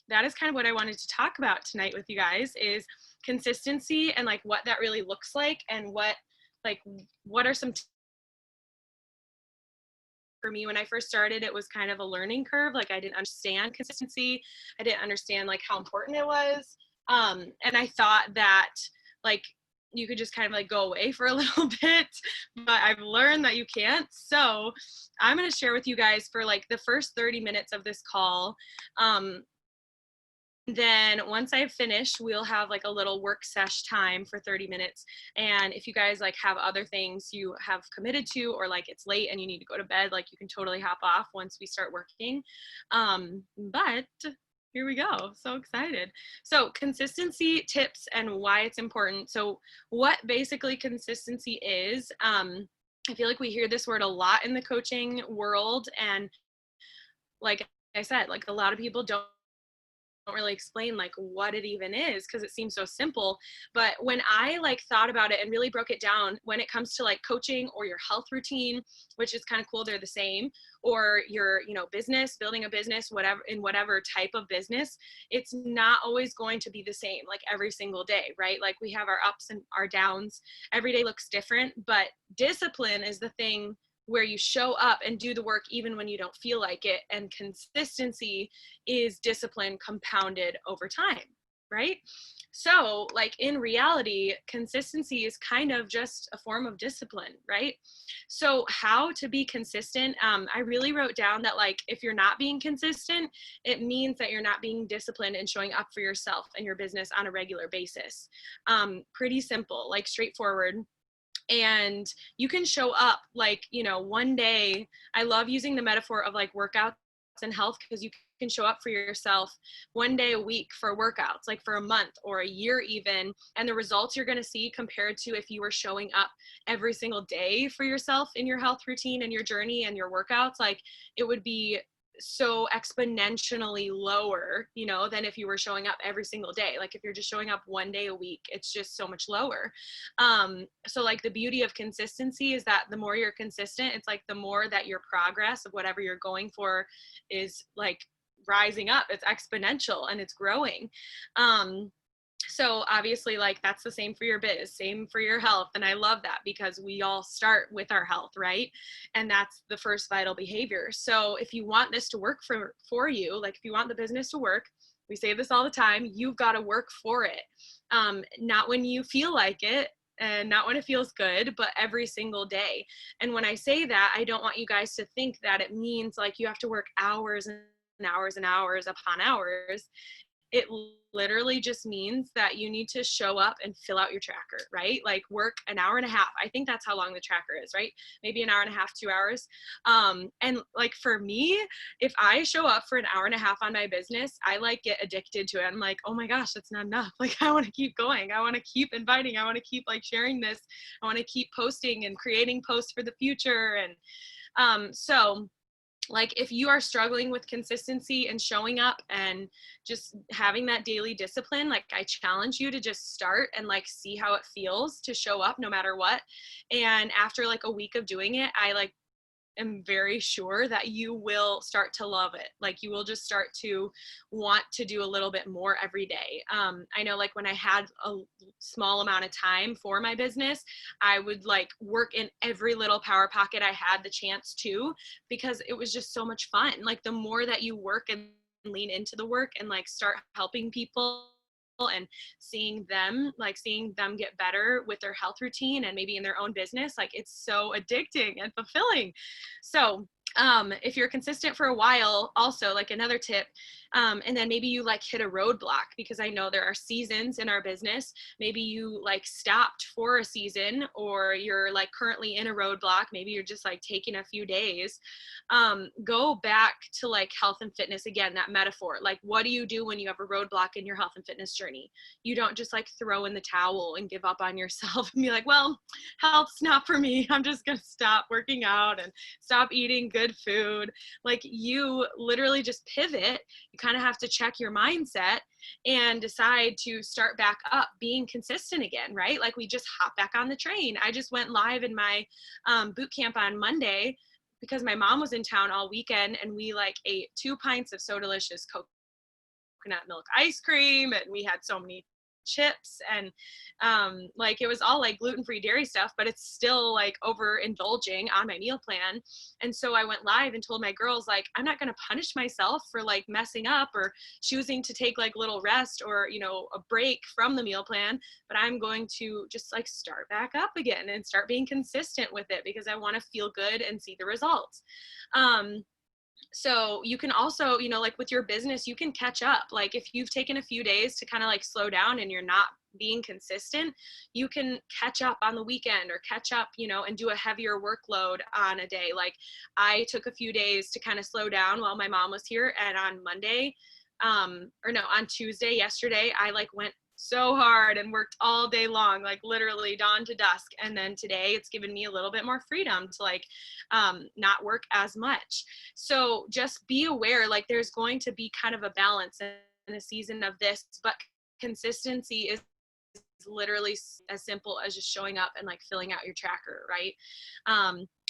that is kind of what I wanted to talk about tonight with you guys, is consistency and like what that really looks like, and what are some for me. When I first started, it was kind of a learning curve. Like, I didn't understand consistency. I didn't understand like how important it was. And I thought that like you could just kind of like go away for a little bit, but I've learned that you can't. So I'm going to share with you guys for like the first 30 minutes of this call. Then once I've finished, we'll have like a little work sesh time for 30 minutes. And if you guys like have other things you have committed to, or like it's late and you need to go to bed, like you can totally hop off once we start working. But here we go. So excited. So consistency tips and why it's important. So what basically consistency is, I feel like we hear this word a lot in the coaching world. And like I said, like a lot of people don't really explain like what it even is, because it seems so simple. But when I like thought about it and really broke it down, when it comes to like coaching or your health routine, which is kind of cool, they're the same, or your business, building a business, whatever, in whatever type of business, it's not always going to be the same like every single day, right? Like we have our ups and our downs. Every day looks different, but discipline is the thing where you show up and do the work even when you don't feel like it. And consistency is discipline compounded over time, right? So like in reality, consistency is kind of just a form of discipline, right? So how to be consistent, I really wrote down that like if you're not being consistent, it means that you're not being disciplined and showing up for yourself and your business on a regular basis. Pretty simple, like straightforward. And you can show up like, one day. I love using the metaphor of like workouts and health, because you can show up for yourself one day a week for workouts, like for a month or a year even. And the results you're going to see compared to if you were showing up every single day for yourself in your health routine and your journey and your workouts, like it would be so exponentially lower, than if you were showing up every single day. Like if you're just showing up one day a week, it's just so much lower. So like the beauty of consistency is that the more you're consistent, it's like the more that your progress of whatever you're going for is like rising up. It's exponential and it's growing. So obviously like that's the same for your biz, same for your health. And I love that, because we all start with our health, right? And that's the first vital behavior. So if you want this to work for you, like if you want the business to work, we say this all the time, you've got to work for it. Not when you feel like it, and not when it feels good, but every single day. And when I say that, I don't want you guys to think that it means like you have to work hours and hours and hours upon hours. It literally just means that you need to show up and fill out your tracker, right? Like work an hour and a half. I think that's how long the tracker is, right? Maybe an hour and a half, 2 hours. And like for me, if I show up for an hour and a half on my business, I like get addicted to it. I'm like, oh my gosh, that's not enough. Like I want to keep going. I want to keep inviting. I want to keep like sharing this. I want to keep posting and creating posts for the future. And so like if you are struggling with consistency and showing up and just having that daily discipline, like I challenge you to just start and like see how it feels to show up no matter what. And after like a week of doing it, I like am very sure that you will start to love it. Like you will just start to want to do a little bit more every day. I know like when I had a small amount of time for my business, I would like work in every little power pocket I had the chance to, because it was just so much fun. Like the more that you work and lean into the work and like start helping people and seeing them get better with their health routine and maybe in their own business, like it's so addicting and fulfilling. So if you're consistent for a while, also like another tip, and then maybe you like hit a roadblock, because I know there are seasons in our business. Maybe you like stopped for a season, or you're like currently in a roadblock. Maybe you're just like taking a few days. Go back to like health and fitness again, that metaphor. Like what do you do when you have a roadblock in your health and fitness journey? You don't just like throw in the towel and give up on yourself and be like, well, health's not for me. I'm just going to stop working out and stop eating good food. Like you literally just pivot. You kind of have to check your mindset and decide to start back up being consistent again, right? Like we just hop back on the train. I just went live in my boot camp on Monday because my mom was in town all weekend, and we like ate 2 pints of So Delicious Coke coconut milk ice cream, and we had so many chips, and like it was all like gluten-free dairy stuff, but it's still like overindulging on my meal plan. And so I went live and told my girls, like, I'm not going to punish myself for like messing up or choosing to take like little rest or, you know, a break from the meal plan, but I'm going to just like start back up again and start being consistent with it because I want to feel good and see the results. So you can also, you know, like with your business, you can catch up. Like if you've taken a few days to kind of like slow down and you're not being consistent, you can catch up on the weekend or catch up, you know, and do a heavier workload on a day. Like I took a few days to kind of slow down while my mom was here. And on Monday, on Tuesday, yesterday, I like went so hard and worked all day long, like literally dawn to dusk. And then today it's given me a little bit more freedom to like not work as much. So just be aware, like there's going to be kind of a balance in a season of this, but consistency is literally as simple as just showing up and like filling out your tracker, right?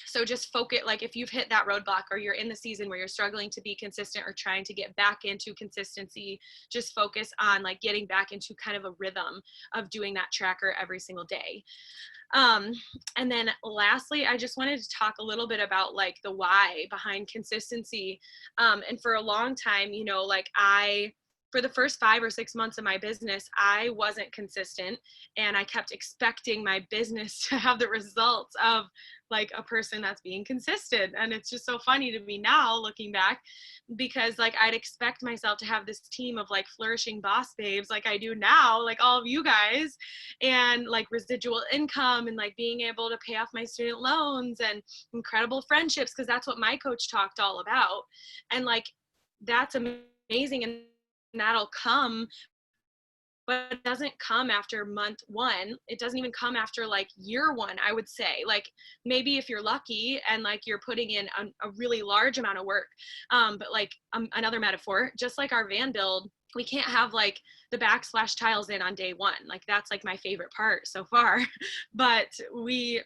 So just focus, like if you've hit that roadblock or you're in the season where you're struggling to be consistent or trying to get back into consistency, just focus on like getting back into kind of a rhythm of doing that tracker every single day. And then lastly, I just wanted to talk a little bit about like the why behind consistency. And for a long time, you know, like for the first 5 or 6 months of my business, I wasn't consistent and I kept expecting my business to have the results of like a person that's being consistent. And it's just so funny to me now looking back, because like I'd expect myself to have this team of like flourishing boss babes like I do now, like all of you guys, and like residual income and like being able to pay off my student loans and incredible friendships, because that's what my coach talked all about. And like that's amazing, and that'll come, but it doesn't come after month 1. It doesn't even come after like year 1, I would say. Like maybe if you're lucky and like you're putting in a really large amount of work. But like another metaphor, just like our van build, we can't have like the backsplash tiles in on day 1. Like that's like my favorite part so far. But we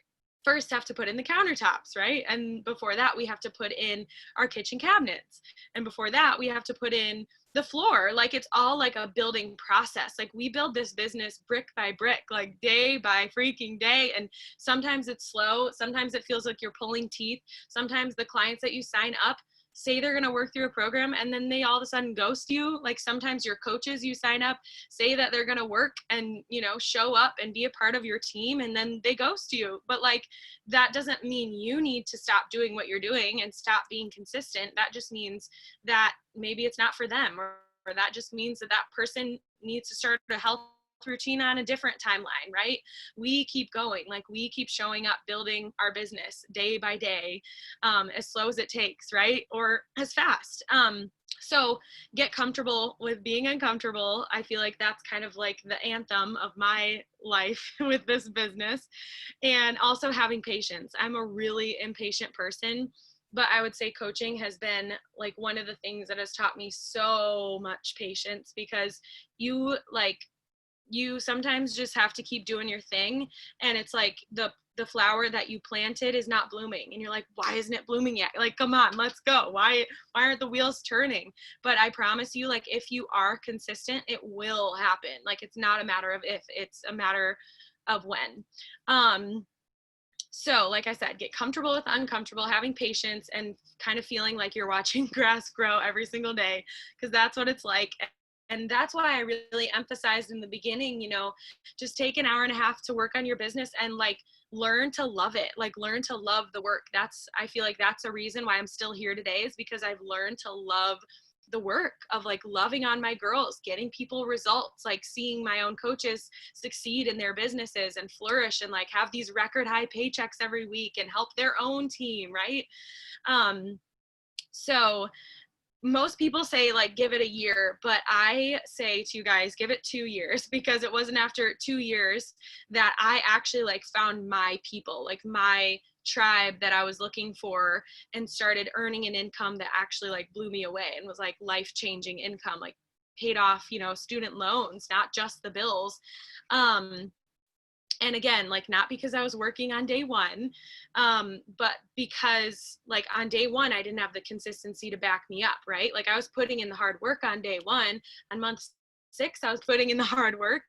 first have to put in the countertops, right? And before that, we have to put in our kitchen cabinets. And before that, we have to put in the floor. Like it's all like a building process. Like we build this business brick by brick, like day by freaking day. And sometimes it's slow. Sometimes it feels like you're pulling teeth. Sometimes the clients that you sign up say they're going to work through a program and then they all of a sudden ghost you. Like sometimes your coaches you sign up say that they're going to work and, you know, show up and be a part of your team, and then they ghost you. But like that doesn't mean you need to stop doing what you're doing and stop being consistent. That just means that maybe it's not for them, or that just means that that person needs to start a health routine on a different timeline, right? We keep going, like we keep showing up, building our business day by day, as slow as it takes, right? Or as fast. So get comfortable with being uncomfortable. I feel like that's kind of like the anthem of my life with this business. And also having patience. I'm a really impatient person, but I would say coaching has been like one of the things that has taught me so much patience, because you sometimes just have to keep doing your thing, and it's like the flower that you planted is not blooming and you're like, why isn't it blooming yet? Like, come on, let's go. Why aren't the wheels turning? But I promise you, like if you are consistent, it will happen. Like it's not a matter of if, it's a matter of when. So like I said, get comfortable with uncomfortable, having patience, and kind of feeling like you're watching grass grow every single day, because that's what it's like. And that's why I really emphasized in the beginning, you know, just take an hour and a half to work on your business and like learn to love it, like learn to love the work. I feel like that's a reason why I'm still here today, is because I've learned to love the work of like loving on my girls, getting people results, like seeing my own coaches succeed in their businesses and flourish and like have these record high paychecks every week and help their own team, right? So most people say like give it a year, but I say to you guys, give it 2 years, because it wasn't after 2 years that I actually like found my people, like my tribe that I was looking for, and started earning an income that actually like blew me away and was like life-changing income, like paid off, you know, student loans, not just the bills. And again, like not because I was working on day one, but because like on day one, I didn't have the consistency to back me up, right? Like I was putting in the hard work on day one. On month 6, I was putting in the hard work,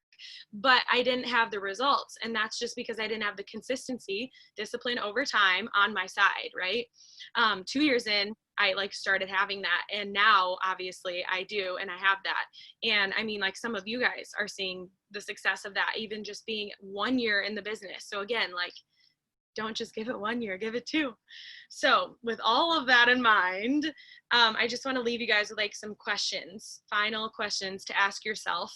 but I didn't have the results. And that's just because I didn't have the consistency, discipline over time on my side, right? 2 years in, I like started having that. And now obviously I do, and I have that. And I mean, like some of you guys are seeing the success of that, even just being 1 year in the business. So again, like, don't just give it 1 year, give it 2. So with all of that in mind, I just want to leave you guys with like some questions, final questions to ask yourself.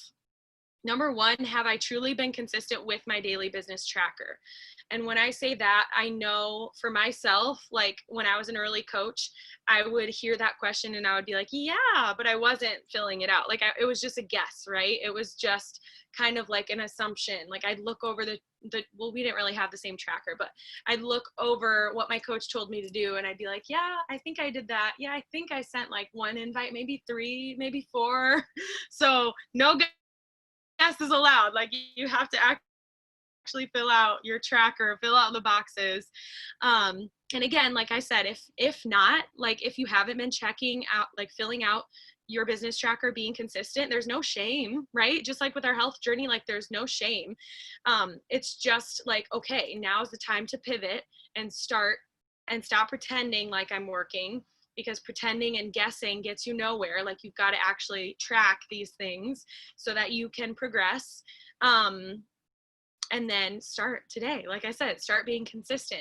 Number 1, have I truly been consistent with my daily business tracker? And when I say that, I know for myself, like when I was an early coach, I would hear that question and I would be like, yeah, but I wasn't filling it out. Like it was just a guess, right? It was just kind of like an assumption. Like I'd look over well, we didn't really have the same tracker, but I'd look over what my coach told me to do and I'd be like, yeah, I think I did that. Yeah, I think I sent like 1 invite, maybe 3, maybe 4. So no guesses allowed. Like you have to actually fill out your tracker, fill out the boxes. And again, like I said, if not, like if you haven't been checking out, like filling out your business tracker, being consistent, there's no shame, right? Just like with our health journey, like there's no shame. It's just like, okay, now's the time to pivot and start and stop pretending like I'm working, because pretending and guessing gets you nowhere. Like you've got to actually track these things so that you can progress. And then start today. Like I said, start being consistent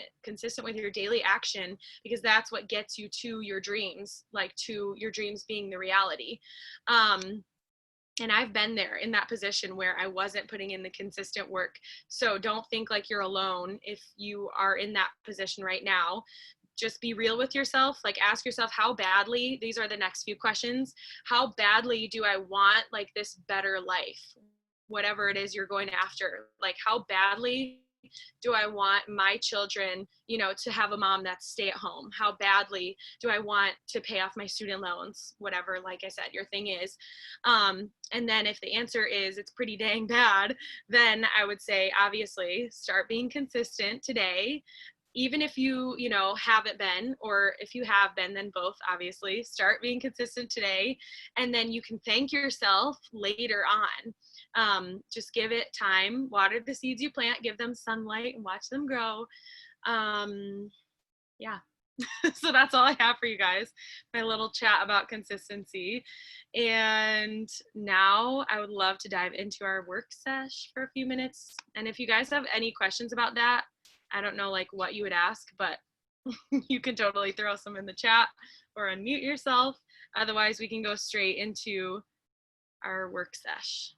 with your daily action, because that's what gets you to your dreams, like to your dreams being the reality. And I've been there in that position where I wasn't putting in the consistent work. So don't think like you're alone if you are in that position right now. Just be real with yourself. Like ask yourself, how badly, these are the next few questions, how badly do I want like this better life? Whatever it is you're going after, like how badly do I want my children, you know, to have a mom that's stay at home? How badly do I want to pay off my student loans? Whatever, like I said, your thing is. And then if the answer is it's pretty dang bad, then I would say, obviously, start being consistent today. Even if you know, haven't been, or if you have been, then both, obviously, start being consistent today. And then you can thank yourself later on. Just give it time, water the seeds you plant, give them sunlight and watch them grow. Yeah. So that's all I have for you guys, my little chat about consistency. And now I would love to dive into our work sesh for a few minutes. And if you guys have any questions about that, I don't know like what you would ask, but you can totally throw some in the chat or unmute yourself. Otherwise, we can go straight into our work sesh.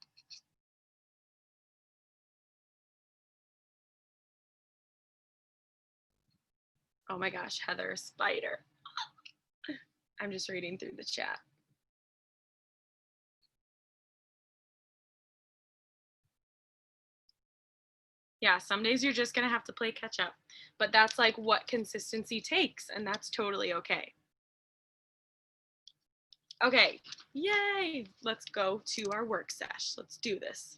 Oh my gosh, Heather, spider. I'm just reading through the chat. Yeah, some days you're just going to have to play catch up, but that's like what consistency takes, and that's totally okay. Okay, yay, let's go to our work sesh. Let's do this.